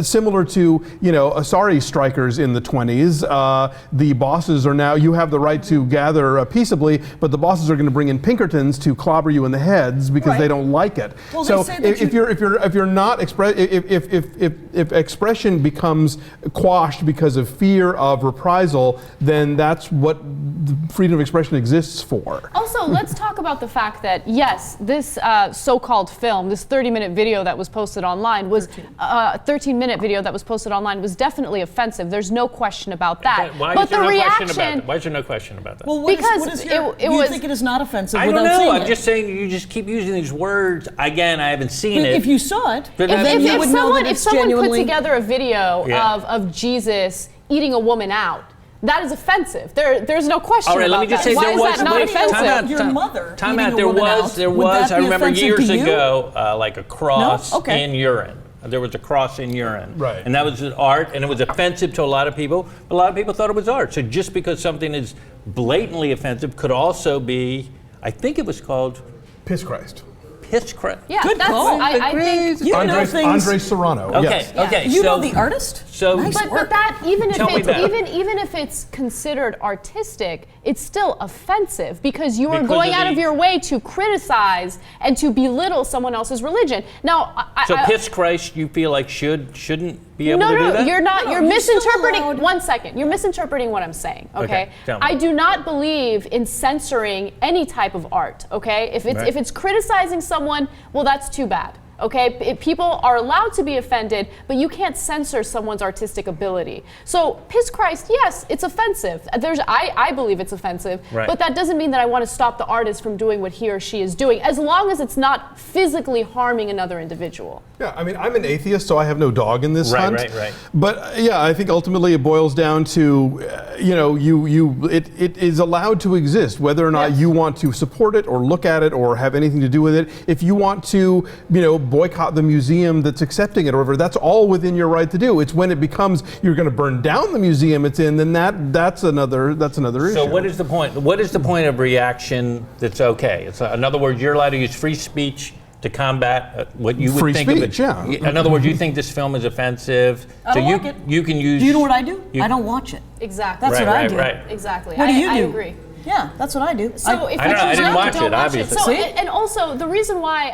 Speaker 3: similar to, you know, Asari strikers in the 20s. The bosses are now, you have the right to gather peaceably, but the bosses are going to bring in Pinkertons to clobber you in the heads because they don't like it.
Speaker 4: Well,
Speaker 3: so if you're not if expression becomes quashed because of fear of reprisal, then that's what freedom of expression exists for.
Speaker 1: Also, let's talk about the fact that yes, this so-called film, this 30-minute video that was posted online was 13-minute video that was posted online was definitely offensive. There's no question about that.
Speaker 2: Why
Speaker 1: but
Speaker 2: is there
Speaker 1: the
Speaker 2: no
Speaker 1: reaction,
Speaker 2: question about that? Why is there no question about that?
Speaker 4: Well,
Speaker 1: because
Speaker 4: you think it is not offensive?
Speaker 2: I
Speaker 4: without
Speaker 2: don't know.
Speaker 4: seeing
Speaker 2: I'm
Speaker 4: it?
Speaker 2: just saying you just keep using these words. Again, I haven't seen it.
Speaker 4: If you saw it,
Speaker 1: if someone put together a video of Jesus eating a woman out, that is offensive. There's no question
Speaker 2: All right,
Speaker 1: about
Speaker 2: let me just
Speaker 1: that.
Speaker 2: say
Speaker 1: Why
Speaker 2: there
Speaker 1: is
Speaker 2: was
Speaker 1: that not offensive?
Speaker 4: Your mother
Speaker 2: Time
Speaker 4: eating
Speaker 2: out.
Speaker 4: a
Speaker 2: There
Speaker 4: woman
Speaker 2: was.
Speaker 4: out, would that
Speaker 2: I
Speaker 4: be
Speaker 2: remember
Speaker 4: offensive
Speaker 2: years
Speaker 4: to you?
Speaker 2: ago, like a cross
Speaker 4: No? Okay.
Speaker 2: in urine. There was a cross in urine.
Speaker 3: Right.
Speaker 2: And that was art, and it was offensive to a lot of people. But a lot of people thought it was art. So just because something is blatantly offensive could also be, I think it was called
Speaker 3: Piss Christ.
Speaker 2: Piss Christ.
Speaker 1: Yeah,
Speaker 4: Good
Speaker 1: that's,
Speaker 4: call.
Speaker 1: I think.
Speaker 4: You know things.
Speaker 3: Andre Serrano.
Speaker 2: Okay.
Speaker 3: Yes.
Speaker 2: Okay.
Speaker 4: You know the artist?
Speaker 2: So,
Speaker 4: nice
Speaker 1: But
Speaker 4: work.
Speaker 1: that even if
Speaker 2: Tell me
Speaker 1: it's
Speaker 2: that.
Speaker 1: even if it's considered artistic, it's still offensive because you are
Speaker 2: Because
Speaker 1: going
Speaker 2: of
Speaker 1: out of
Speaker 2: the-
Speaker 1: your way to criticize and to belittle someone else's religion. Now,
Speaker 2: Piss Christ, you feel like shouldn't be able
Speaker 1: no,
Speaker 2: to do
Speaker 1: no,
Speaker 2: that?
Speaker 1: you're not.
Speaker 4: No,
Speaker 1: you're
Speaker 4: you're still
Speaker 1: misinterpreting.
Speaker 4: allowed-
Speaker 1: 1 second. You're misinterpreting what I'm saying. Okay.
Speaker 2: tell me.
Speaker 1: I do not believe in censoring any type of art. Okay. If it's criticizing someone, well, that's too bad. Okay, people are allowed to be offended, but you can't censor someone's artistic ability. So, Piss Christ, yes, it's offensive. I believe it's offensive,
Speaker 2: Right.
Speaker 1: but that doesn't mean that I want to stop the artist from doing what he or she is doing, as long as it's not physically harming another individual.
Speaker 3: Yeah, I mean, I'm an atheist, so I have no dog in this hunt.
Speaker 2: Right.
Speaker 3: But yeah, I think ultimately it boils down to, it is allowed to exist, whether or not you want to support it or look at it or have anything to do with it. If you want to, boycott the museum that's accepting it or whatever, that's all within your right to do. It's when it becomes you're going to burn down the museum it's in, then that's another issue.
Speaker 2: So what is the point? What is the point of reaction that's okay? In other words, you're allowed to use free speech to combat what you would
Speaker 3: Free
Speaker 2: think
Speaker 3: speech,
Speaker 2: of it. In other words, you think this film is offensive.
Speaker 4: I don't like it.
Speaker 2: You can use.
Speaker 4: Do you know what I do? I don't watch it.
Speaker 1: Exactly.
Speaker 4: That's what I do.
Speaker 2: Right.
Speaker 1: Exactly.
Speaker 4: What do you do?
Speaker 1: I agree.
Speaker 4: Yeah, that's what I do.
Speaker 1: So if
Speaker 2: I
Speaker 1: you
Speaker 2: don't know, I
Speaker 1: choose
Speaker 2: didn't
Speaker 1: not
Speaker 2: watch
Speaker 1: to, don't
Speaker 2: it,
Speaker 1: watch
Speaker 2: obviously.
Speaker 1: So,
Speaker 4: See?
Speaker 1: and also the reason why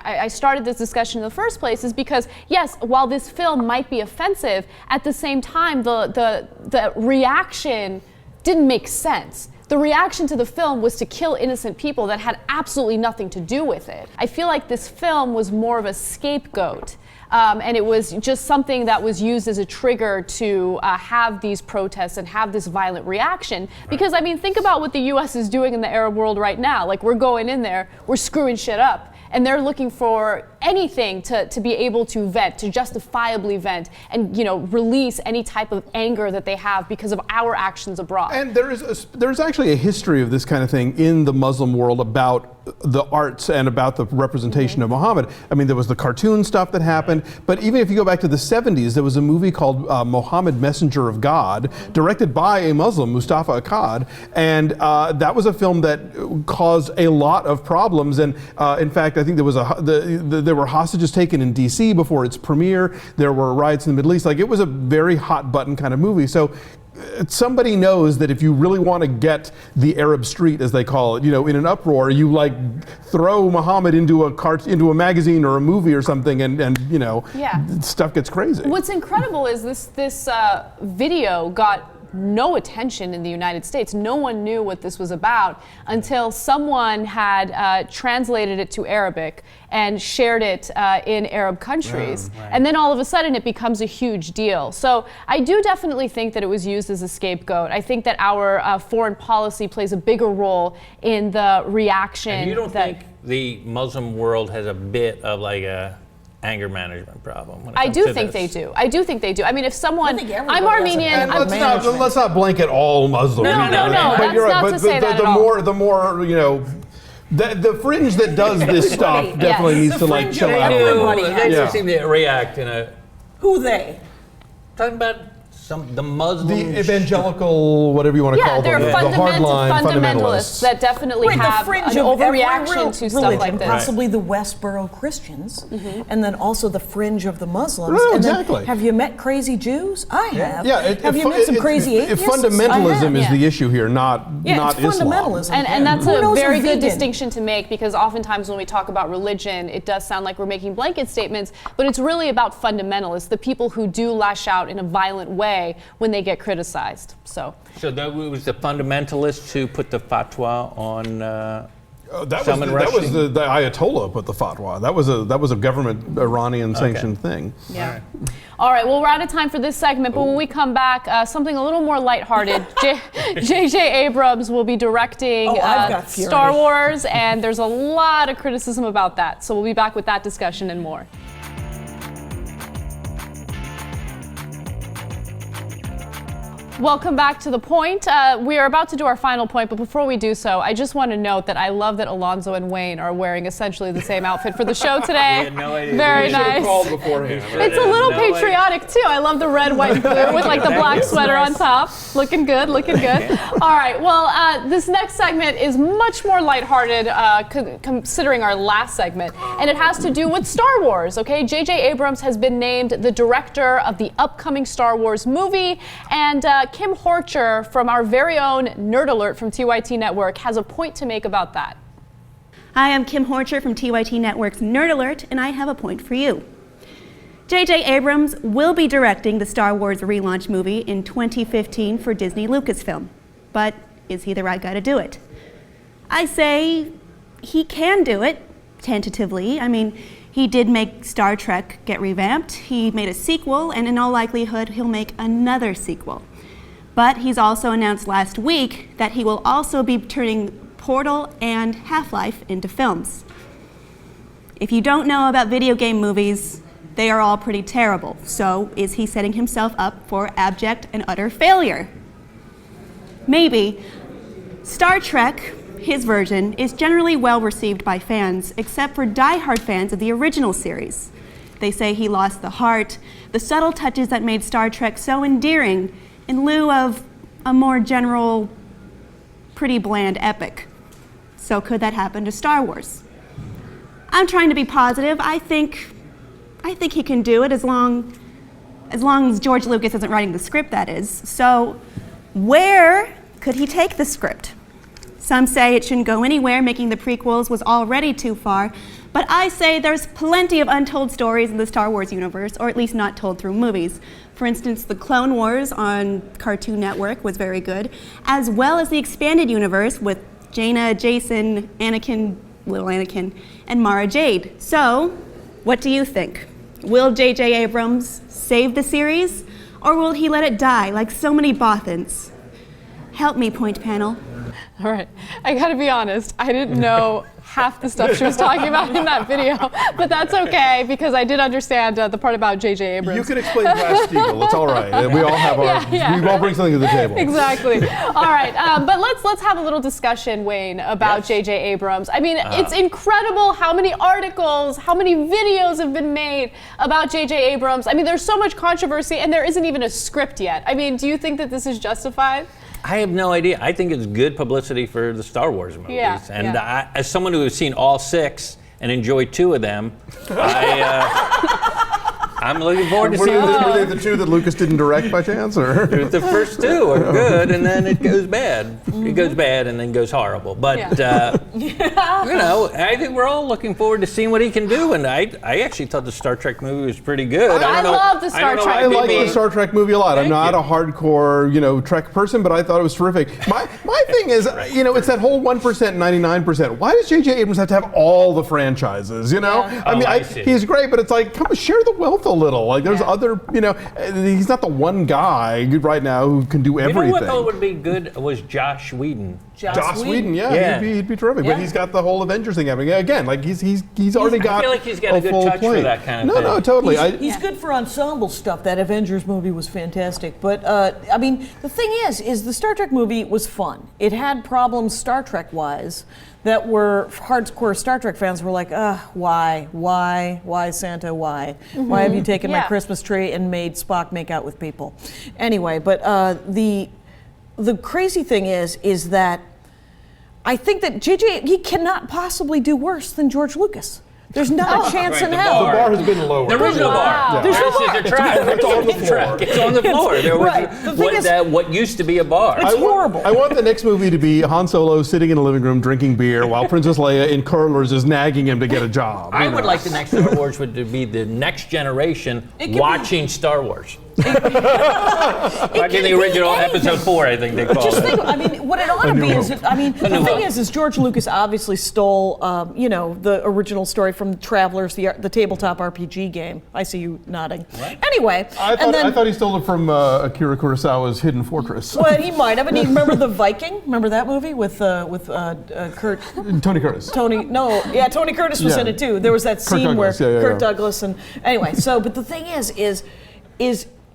Speaker 1: I started this discussion in the first place is because yes, while this film might be offensive, at the same time the reaction didn't make sense. The reaction to the film was to kill innocent people that had absolutely nothing to do with it. I feel like this film was more of a scapegoat. And it was just something that was used as a trigger to have these protests and have this violent reaction. Because, I mean, think about what the U.S. is doing in the Arab world right now. Like, we're going in there, we're screwing shit up. And they're looking for anything to be able to vent, to justifiably vent, and release any type of anger that they have because of our actions abroad.
Speaker 3: And there's actually a history of this kind of thing in the Muslim world about the arts and about the representation of Muhammad. I mean, there was the cartoon stuff that happened, but even if you go back to the 70s, there was a movie called Muhammad, Messenger of God, directed by a Muslim, Mustafa Akkad, and that was a film that caused a lot of problems. And in fact, fact, I think there was there were hostages taken in D.C. before its premiere. There were riots in the Middle East. Like, it was a very hot button kind of movie. So somebody knows that if you really want to get the Arab street, as they call it, in an uproar, you like throw Muhammad into a magazine or a movie or something, and stuff gets crazy.
Speaker 1: What's incredible is this video got no attention in the United States. No one knew what this was about until someone had translated it to Arabic and shared it in Arab countries.
Speaker 2: Right.
Speaker 1: And then all of a sudden it becomes a huge deal. So I do definitely think that it was used as a scapegoat. I think that our foreign policy plays a bigger role in the reaction.
Speaker 2: And you don't think the Muslim world has a bit of like a anger management problem?
Speaker 1: I do think they do. I do think they do. I mean, if someone, I'm Armenian.
Speaker 3: Let's not blanket all Muslims.
Speaker 1: No. That's not to say that at all.
Speaker 3: The more, the fringe that does this stuff definitely needs to like chill out.
Speaker 2: They seem to react in a.
Speaker 4: Who they?
Speaker 2: Talking about the Muslims.
Speaker 3: The evangelical, whatever you want to call them.
Speaker 1: They're
Speaker 3: the hardline
Speaker 1: fundamentalists that definitely have an overreaction to stuff like this.
Speaker 4: Possibly the Westboro Christians, and then also the fringe of the Muslims.
Speaker 3: Oh,
Speaker 4: and
Speaker 3: exactly.
Speaker 4: Have you met crazy Jews? I have.
Speaker 3: Yeah.
Speaker 4: Have you met some crazy atheists?
Speaker 3: If fundamentalism is the issue here, not
Speaker 4: it's
Speaker 3: Islam.
Speaker 4: fundamentalism.
Speaker 1: And that's a very good distinction to make, because oftentimes when we talk about religion, it does sound like we're making blanket statements, but it's really about fundamentalists, the people who do lash out in a violent way when they get criticized. So
Speaker 2: that was the fundamentalists who put the fatwa on
Speaker 3: that was the Ayatollah put the fatwa. That was a government Iranian sanctioned thing.
Speaker 1: Yeah. All right. Well, we're out of time for this segment, but when we come back, something a little more lighthearted. J.J. Abrams will be directing Star Wars, and there's a lot of criticism about that. So we'll be back with that discussion and more. Welcome back to The Point. We are about to do our final point, but before we do so, I just want to note that I love that Alonzo and Wayne are wearing essentially the same outfit for the show today.
Speaker 2: We had no idea.
Speaker 1: Very nice.
Speaker 3: Called beforehand.
Speaker 1: It's a little patriotic too. I love the red, white, and blue with like the black sweater on top. Looking good, looking good. All right, well, this next segment is much more lighthearted considering our last segment, and it has to do with Star Wars, okay? J.J. Abrams has been named the director of the upcoming Star Wars movie, and Kim Horcher from our very own Nerd Alert from TYT Network has a point to make about that.
Speaker 7: Hi, I'm Kim Horcher from TYT Network's Nerd Alert, and I have a point for you. J.J. Abrams will be directing the Star Wars relaunch movie in 2015 for Disney Lucasfilm. But is he the right guy to do it? I say he can do it, tentatively. I mean, he did make Star Trek get revamped. He made a sequel, and in all likelihood, he'll make another sequel. But he's also announced last week that he will also be turning Portal and Half-Life into films. If you don't know about video game movies, they are all pretty terrible. So is he setting himself up for abject and utter failure? Maybe. Star Trek, his version, is generally well received by fans, except for die-hard fans of the original series. They say he lost the heart, the subtle touches that made Star Trek so endearing, in lieu of a more general, pretty bland epic. So could that happen to Star Wars? I'm trying to be positive. I think he can do it as long as George Lucas isn't writing the script, that is. So where could he take the script? Some say it shouldn't go anywhere, making the prequels was already too far. But I say there's plenty of untold stories in the Star Wars universe, or at least not told through movies. For instance, the Clone Wars on Cartoon Network was very good, as well as the expanded universe with Jaina, Jason, Anakin, little Anakin, and Mara Jade. So, what do you think? Will J.J. Abrams save the series, or will he let it die like so many Bothans? Help me, point panel.
Speaker 1: All right, I gotta be honest, I didn't know half the stuff she was talking about in that video, but that's okay, because I did understand the part about J.J. Abrams.
Speaker 3: You can explain Glass-Steagall, it's all right. We all have our, we all bring something to the table.
Speaker 1: Exactly. All right, but let's have a little discussion, Wayne, about J.J. Abrams. I mean, it's incredible how many articles, how many videos have been made about J.J. Abrams. I mean, there's so much controversy, and there isn't even a script yet. I mean, do you think that this is justified?
Speaker 2: I have no idea. I think it's good publicity for the Star Wars movies.
Speaker 1: Yeah,
Speaker 2: and as someone who has seen all 6, and enjoyed 2 of them. I'm looking forward to seeing
Speaker 3: Were they the 2 that Lucas didn't direct by chance, or?
Speaker 2: The first 2 are good, and then it goes bad. It goes bad, and then goes horrible. But you know, I think we're all looking forward to seeing what he can do. And I actually thought the Star Trek movie was pretty good.
Speaker 1: I love the Star Trek.
Speaker 3: I like the Star Trek movie a lot. I'm not a hardcore, Trek person, but I thought it was terrific. My thing is, it's that whole 1%, 99%. Why does J.J. Abrams have to have all the franchises? He's great, but it's like, come on, share the wealth a little. Like, there's other, he's not the one guy right now who can do everything.
Speaker 2: You know what thought would be good was Joss Whedon.
Speaker 3: Joss Whedon, he'd be terrific. Yeah. But he's got the whole Avengers thing happening. Again, like he's already got.
Speaker 2: I feel like he's got a good touch for that kind of thing.
Speaker 3: No, totally.
Speaker 4: He's good for ensemble stuff. That Avengers movie was fantastic. But the thing is the Star Trek movie was fun. It had problems Star Trek wise that were hardcore Star Trek fans were like, why Santa, why? Mm-hmm. Why have you taken my Christmas tree and made Spock make out with people? Anyway, but the crazy thing is that I think that he cannot possibly do worse than George Lucas. There's not a chance in hell.
Speaker 3: The bar has been lowered.
Speaker 2: There is no bar.
Speaker 4: There's no bar.
Speaker 2: It's on the floor. It's on the floor. There was what used to be a bar.
Speaker 4: It's horrible.
Speaker 3: I want the next movie to be Han Solo sitting in a living room drinking beer while Princess Leia in curlers is nagging him to get a job.
Speaker 2: I would like the next Star Wars to be the next generation watching Star Wars. Like in the original episode 4, I think they call it.
Speaker 4: Just think, what it ought to be is, the thing is George Lucas obviously stole, the original story from Travelers, the tabletop RPG game. I see you nodding. Right. Anyway,
Speaker 3: I thought he stole it from Akira Kurosawa's Hidden Fortress.
Speaker 4: Well, he might have. And you remember The Viking? Remember that movie with Kurt?
Speaker 3: Tony Curtis.
Speaker 4: Tony Curtis was in it too. There was that scene where Kirk Douglas and anyway. So, but the thing is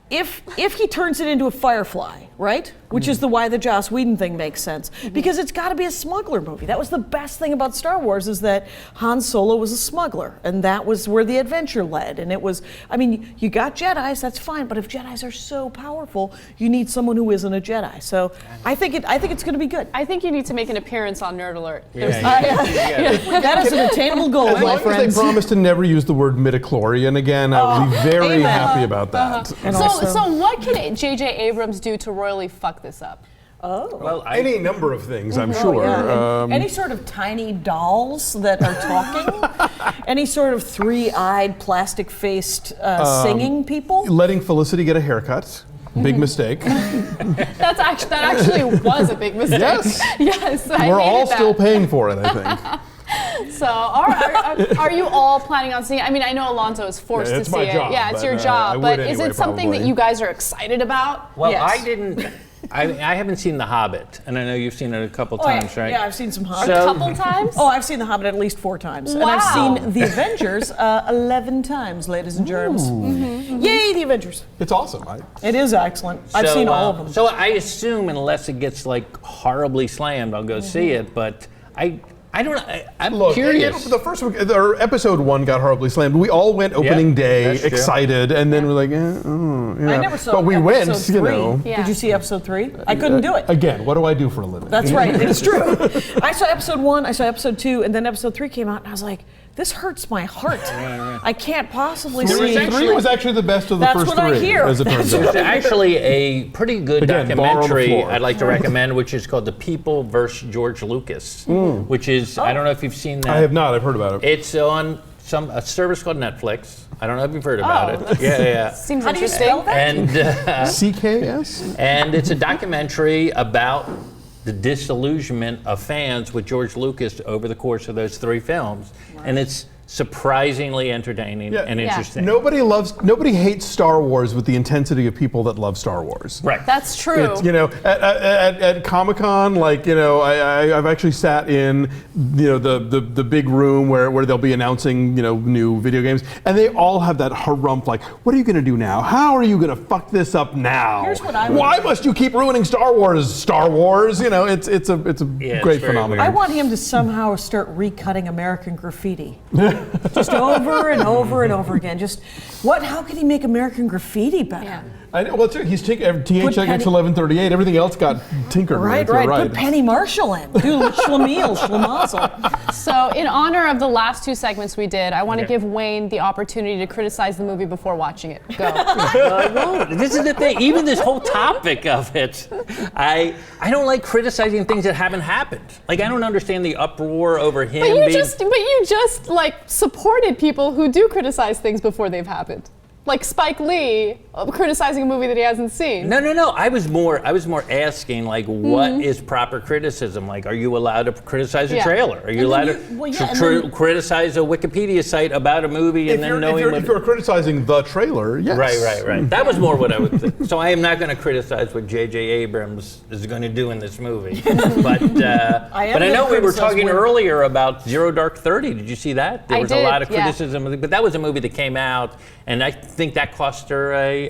Speaker 4: if he turns it into a Firefly, right? Which is why the Joss Whedon thing makes sense. Because it's got to be a smuggler movie. That was the best thing about Star Wars is that Han Solo was a smuggler. And that was where the adventure led. And it was, you got Jedis, that's fine. But if Jedis are so powerful, you need someone who isn't a Jedi. So I think it's going to be good.
Speaker 1: I think you need to make an appearance on Nerd Alert.
Speaker 4: That is an attainable goal,
Speaker 3: as
Speaker 4: my
Speaker 3: long
Speaker 4: friends.
Speaker 3: as they promise to never use the word midichlorian again, I would be very happy about that.
Speaker 1: So what can J.J. Abrams do to royally fuck this up?
Speaker 3: Well, any number of things, I'm sure.
Speaker 4: Yeah. Any sort of tiny dolls that are talking? Any sort of three-eyed, plastic-faced singing people?
Speaker 3: Letting Felicity get a haircut. Big mistake.
Speaker 1: That actually was a big mistake.
Speaker 3: Yes.
Speaker 1: I
Speaker 3: We're all
Speaker 1: that.
Speaker 3: still paying for it, I think.
Speaker 1: So, are you all planning on seeing it? I know Alonso is forced to see it.
Speaker 3: Job,
Speaker 1: yeah, it's your job. But is it something
Speaker 3: probably.
Speaker 1: that you guys are excited about?
Speaker 2: Well, yes. I haven't seen The Hobbit, and I know you've seen it a couple times, right?
Speaker 4: Yeah, I've seen some Hobbit.
Speaker 1: A couple times?
Speaker 4: Oh, I've seen The Hobbit at least 4 times.
Speaker 1: Wow.
Speaker 4: And I've seen The Avengers 11 times, ladies and germs. Mm-hmm. Yay, The Avengers.
Speaker 3: It's awesome.
Speaker 4: It is excellent. I've seen all of them.
Speaker 2: So I assume, unless it gets horribly slammed, I'll go see it, but I'm curious.
Speaker 3: The first episode 1 got horribly slammed. We all went opening day excited, and then we're like,
Speaker 4: I never saw.
Speaker 3: But we went,
Speaker 4: episode 3. Did you see episode 3? I couldn't do it.
Speaker 3: Again, what do I do for a living?
Speaker 4: That's right. It's true. I saw episode 1. I saw episode 2, and then episode 3 came out, and I was like, this hurts my heart. I can't possibly see.
Speaker 3: 3 was actually the best of the first 3.
Speaker 4: That's what I hear.
Speaker 3: As it turns out.
Speaker 2: There's actually a pretty good documentary I'd like to recommend, which is called The People vs. George Lucas, which is, I don't know if you've seen that.
Speaker 3: I have not. I've heard about it.
Speaker 2: It's on a service called Netflix. I don't know if you've heard about it. Yeah.
Speaker 1: Seems
Speaker 4: How do you spell that?
Speaker 2: And
Speaker 3: CKS?
Speaker 2: And it's a documentary about the disillusionment of fans with George Lucas over the course of those 3 films. Nice. And it's surprisingly entertaining and interesting.
Speaker 3: Nobody hates Star Wars with the intensity of people that love Star Wars.
Speaker 2: Right.
Speaker 1: That's true.
Speaker 3: It's, at Comic-Con, I've actually sat in the big room where they'll be announcing new video games, and they all have that harump what are you going to do now? How are you going to fuck this up now?
Speaker 4: Here's what I would
Speaker 3: Why must you keep ruining Star Wars? Star Wars, it's a great phenomenon.
Speaker 4: I want him to somehow start recutting American Graffiti. Just over and over and over again. Just how could he make American Graffiti better?
Speaker 1: Yeah.
Speaker 3: I know. Well, he's THX 1138. Everything else got tinkered.
Speaker 4: Right. Put Penny Marshall in. Do Schlemazel.
Speaker 1: So, in honor of the last two segments we did, I want to give Wayne the opportunity to criticize the movie before watching it. Go.
Speaker 2: I won't. This is the thing. Even this whole topic of it, I don't like criticizing things that haven't happened. Like, I don't understand the uproar over him.
Speaker 1: But you just like supported people who do criticize things before they've happened. Like Spike Lee criticizing a movie that he hasn't seen.
Speaker 2: No. I was more asking, like, what is proper criticism? Like, are you allowed to criticize a trailer? Are you allowed to criticize a Wikipedia site about a movie and then knowing
Speaker 3: if you're criticizing the trailer, yes.
Speaker 2: Right. That was more what I would think. So I am not going to criticize what J.J. Abrams is going to do in this movie. But I know we were talking earlier about Zero Dark 30. Did you see that? There was a lot of criticism, but that was a movie that came out, and I think that cost her a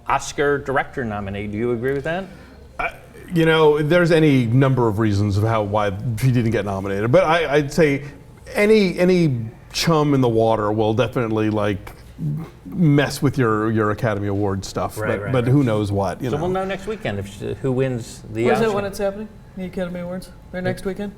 Speaker 2: Oscar director nominee. Do you agree with that?
Speaker 3: There's any number of reasons of why she didn't get nominated, but I'd say any chum in the water will definitely mess with your Academy Award stuff. But who knows what?
Speaker 2: So we'll know next weekend who wins the Oscar.
Speaker 4: Is it when it's happening? The Academy Awards? They're next weekend?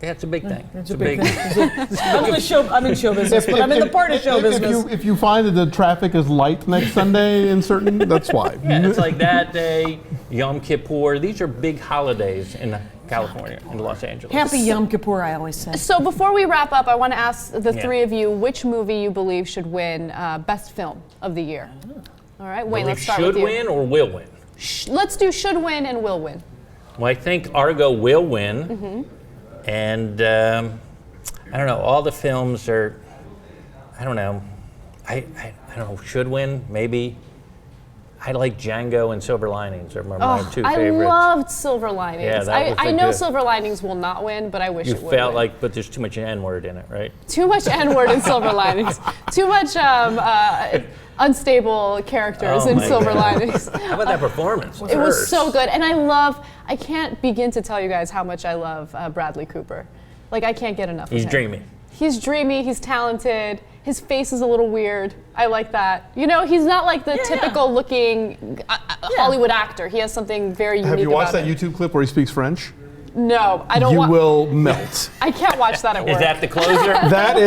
Speaker 2: Yeah, it's a big thing.
Speaker 4: It's a big thing. I'm in show business, but I'm in the part of show business.
Speaker 3: If you find that the traffic is light next Sunday in certain, that's why.
Speaker 2: Yeah, it's like that day, Yom Kippur. These are big holidays in California, in Los Angeles.
Speaker 4: Happy Yom Kippur, I always say.
Speaker 1: So before we wrap up, I want to ask the three of you which movie you believe should win Best Film of the Year. All right, Wayne, let's start with you.
Speaker 2: Should win or will win?
Speaker 1: Let's do should win and will win.
Speaker 2: Well, I think Argo will win. Mm-hmm. And I don't know, all the films are, I don't know, I don't know, should win, maybe. I like Django and Silver Linings are my two favorites.
Speaker 1: I loved Silver Linings.
Speaker 2: Yeah,
Speaker 1: I know Silver Linings will not win, but I wish it would.
Speaker 2: You felt like, but there's too much N-word in it, right?
Speaker 1: Too much N-word in Silver Linings. Too much unstable characters in Silver Linings.
Speaker 2: How about that performance?
Speaker 1: It was so good. And I can't begin to tell you guys how much I love Bradley Cooper. Like, I can't get enough of him.
Speaker 2: He's dreamy.
Speaker 1: He's dreamy, he's talented. His face is a little weird. I like that. He's not like the typical looking Hollywood actor. He has something very unique about him.
Speaker 3: Have you watched that YouTube clip where he speaks French?
Speaker 1: No, I don't.
Speaker 3: You will melt.
Speaker 1: I can't watch that at work.
Speaker 2: Is that the closer?
Speaker 3: that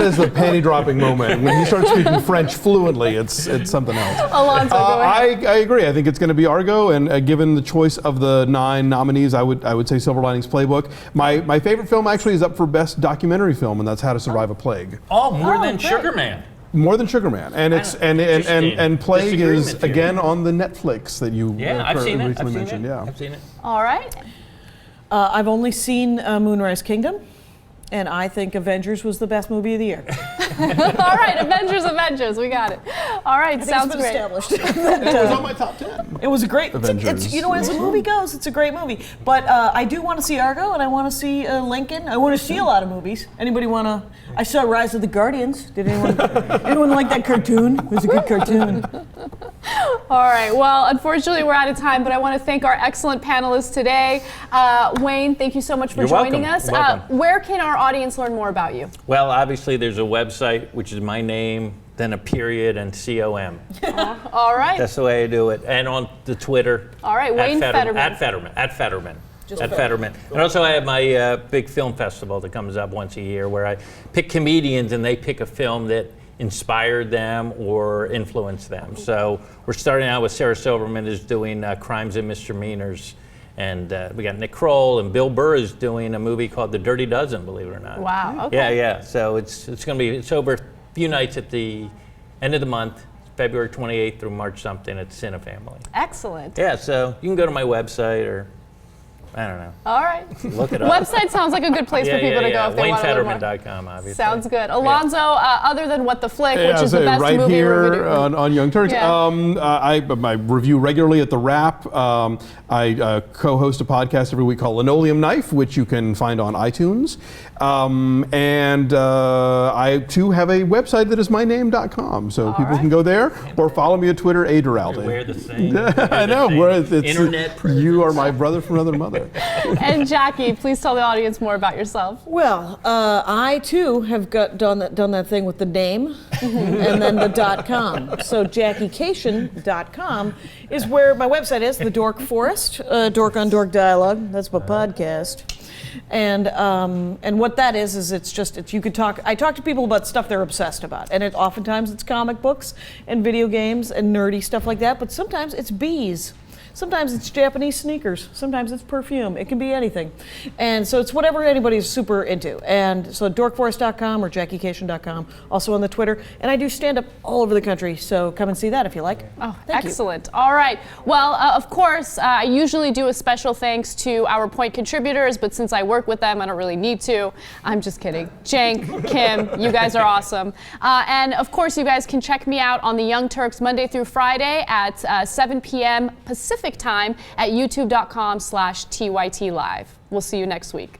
Speaker 3: is the panty dropping moment when he starts speaking French fluently. It's something else.
Speaker 1: Alonso, go ahead.
Speaker 3: I agree. I think it's going to be Argo, and given the choice of the 9 nominees, I would say Silver Linings Playbook. My favorite film actually is up for Best Documentary Film, and that's How to Survive a Plague.
Speaker 2: More than Sugar Man.
Speaker 3: More than Sugar Man, and it's and Plague is again on the Netflix that you recently mentioned. Yeah,
Speaker 2: I've seen it.
Speaker 1: All right.
Speaker 4: I've only seen Moonrise Kingdom, and I think Avengers was the best movie of the year.
Speaker 1: All right, Avengers, we got it. All right, sounds great.
Speaker 4: Established.
Speaker 3: It was on my top 10.
Speaker 4: It was a great.
Speaker 3: Avengers.
Speaker 4: As a movie goes, it's a great movie. But I do want to see Argo, and I want to see Lincoln. I want to see a lot of movies. Anybody want to? I saw Rise of the Guardians. Did anyone like that cartoon? It was a good cartoon.
Speaker 1: All right. Well, unfortunately, we're out of time, but I want to thank our excellent panelists today. Wayne, thank you so much for joining us. Where can our audience learn more about you?
Speaker 2: Well, obviously, there's a website, which is my name, then a period, and COM.
Speaker 1: All right.
Speaker 2: That's the way I do it. And on the Twitter.
Speaker 1: All right, Wayne Fetterman.
Speaker 2: At Fetterman. And also I have my big film festival that comes up once a year where I pick comedians and they pick a film that inspired them or influenced them. So we're starting out with Sarah Silverman is doing Crimes and Misdemeanors. And we got Nick Kroll and Bill Burr is doing a movie called The Dirty Dozen, believe it or not.
Speaker 1: Wow, okay.
Speaker 2: Yeah. So it's over a few nights at the end of the month, February 28th through March something at Cine Family.
Speaker 1: Excellent.
Speaker 2: Yeah, so you can go to my website or I don't know.
Speaker 1: All right.
Speaker 2: Look it up.
Speaker 1: Website sounds like a good place for people to go if they want to learn more.
Speaker 2: WayneFetterman.com, obviously.
Speaker 1: Sounds good. Alonso, other than What the Flick, which is the best
Speaker 3: right
Speaker 1: movie
Speaker 3: here on Young Turks.
Speaker 1: Yeah.
Speaker 3: I review regularly at The Wrap. I co-host a podcast every week called Linoleum Knife, which you can find on iTunes. And I, too, have a website that is myname.com. So people can go there or follow me on Twitter, Aderalde.
Speaker 2: We're the same.
Speaker 3: I know.
Speaker 2: Internet presence.
Speaker 3: You are my brother from another mother.
Speaker 1: And Jackie, please tell the audience more about yourself.
Speaker 4: Well, I too have done that thing with the name and then the .com. So JackieCation.com is where my website is. The Dork Forest, Dork on Dork Dialogue. That's my podcast. And what that is it's you could talk. I talk to people about stuff they're obsessed about, and oftentimes it's comic books and video games and nerdy stuff like that. But sometimes it's bees. Sometimes it's Japanese sneakers. Sometimes it's perfume. It can be anything. And so it's whatever anybody's super into. And so dorkforest.com or JackieCation.com, also on the Twitter. And I do stand up all over the country, so come and see that if you like.
Speaker 1: Oh, excellent. All right. Well, of course, I usually do a special thanks to our Point contributors, but since I work with them, I don't really need to. I'm just kidding. Cenk, Kim, you guys are awesome. And of course, you guys can check me out on the Young Turks Monday through Friday at 7 p.m. Pacific time at youtube.com/TYT Live. We'll see you next week.